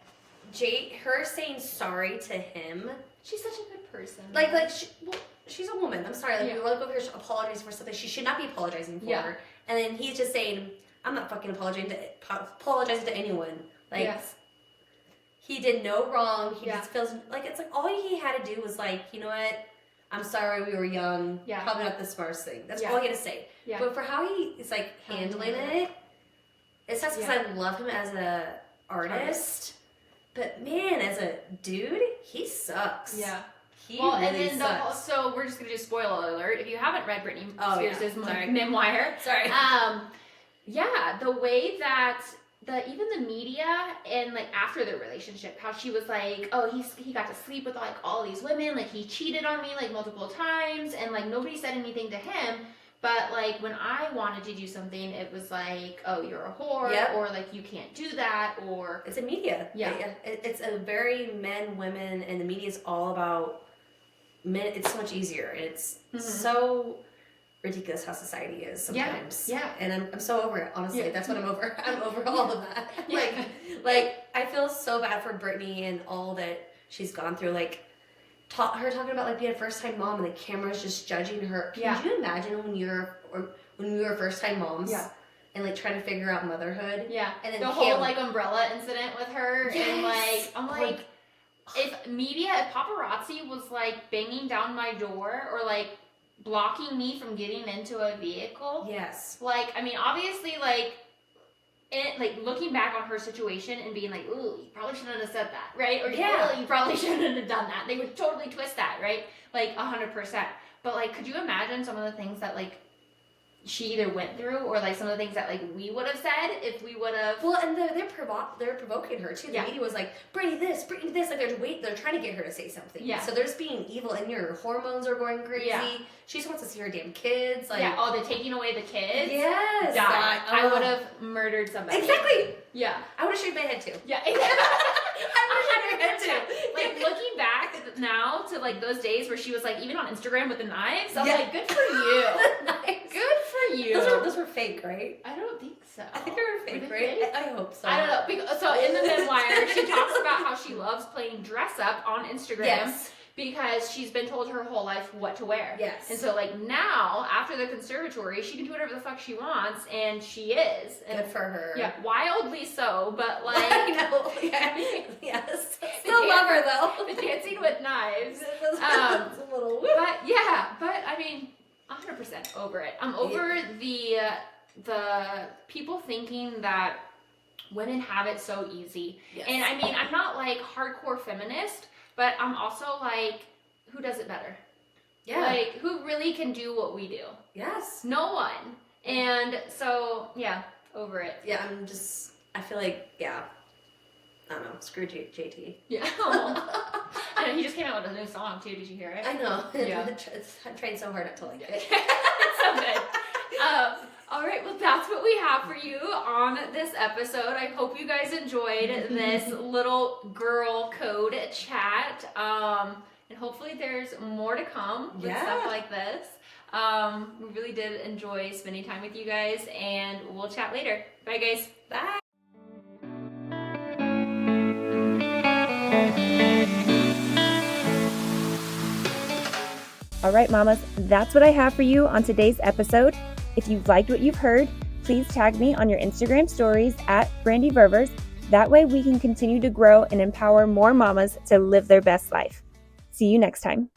her saying sorry to him. She's such a good person. She's a woman. I'm sorry. Like, we want to go over here apologizing for something she should not be apologizing for. Yeah. And then he's just saying, I'm not fucking apologizing to anyone. Like, he did no wrong. He just feels like it's like all he had to do was like, you know what? I'm sorry we were young. Yeah. Probably not the smartest thing. That's all he had to say. Yeah. But for how he is like handling it, it sucks because I love him as a artist. But man, as a dude, he sucks. Yeah. He really sucks. So we're just gonna do spoiler alert. If you haven't read Britney Spears' memoir, the way that even the media and like after their relationship, how she was like, oh, he got to sleep with like all these women, like he cheated on me like multiple times, and like nobody said anything to him. But like when I wanted to do something, it was like, oh, you're a whore, or like you can't do that, or it's a media. Yeah, it's a very men, women, and the media is all about men. It's so much easier. It's so ridiculous how society is sometimes. Yeah. And I'm so over it. Honestly, that's what I'm over. I'm over all of that. Like I feel so bad for Britney and all that she's gone through. Like. Her talking about like being a first time mom and the camera's just judging her. Can you imagine when we were first time moms? Yeah. And like trying to figure out motherhood. Yeah. And then the whole like umbrella incident with her. Yes. And like I'm like if paparazzi was like banging down my door or like blocking me from getting into a vehicle. Yes. Like I mean obviously like looking back on her situation and being like, ooh, you probably shouldn't have said that, right? Or you probably shouldn't have done that. They would totally twist that, right? Like 100%. But like, could you imagine some of the things that like she either went through or like some of the things that like we would have said if we would have. Well, and they're provoking her too. The media was like, Britney this. Like they're trying to get her to say something. Yeah. So they're just being evil and your hormones are going crazy. Yeah. She just wants to see her damn kids. Like, oh, they're taking away the kids? Yes. I would have murdered somebody. Exactly. Yeah. I would have shaved my head too. Yeah. I would have shaved my head too. Like looking back now to like those days where she was like even on Instagram with the knives, I was like, good for you. Good for you. Those were fake, right? I don't think so. I think they were fake, right? Fake? I hope so. I don't know. So in the memoir, she talks about how she loves playing dress up on Instagram because she's been told her whole life what to wear. Yes. And so like now, after the conservatory, she can do whatever the fuck she wants, and she is. And good for her. Yeah, wildly so, but like I know. Yeah. Yes. Still love her though. The Dancing with Knives. It's a little but I mean, 100% over it. I'm over the people thinking that women have it so easy. Yes. And I mean, I'm not like hardcore feminist, but I'm also like, who does it better? Yeah. Like, who really can do what we do? Yes. No one. And so, yeah, over it. Yeah, I feel like, I don't know, screw JT. Yeah. And he just came out with a new song too. Did you hear it? I know. Yeah. I'm trying so hard not to like it. It's so good. All right, well, that's what we have for you on this episode. I hope you guys enjoyed this little girl code chat. And hopefully there's more to come with stuff like this. We really did enjoy spending time with you guys, and we'll chat later. Bye, guys. Bye. All right, mamas, that's what I have for you on today's episode. If you've liked what you've heard, please tag me on your Instagram stories at Brandy Ververs. That way we can continue to grow and empower more mamas to live their best life. See you next time.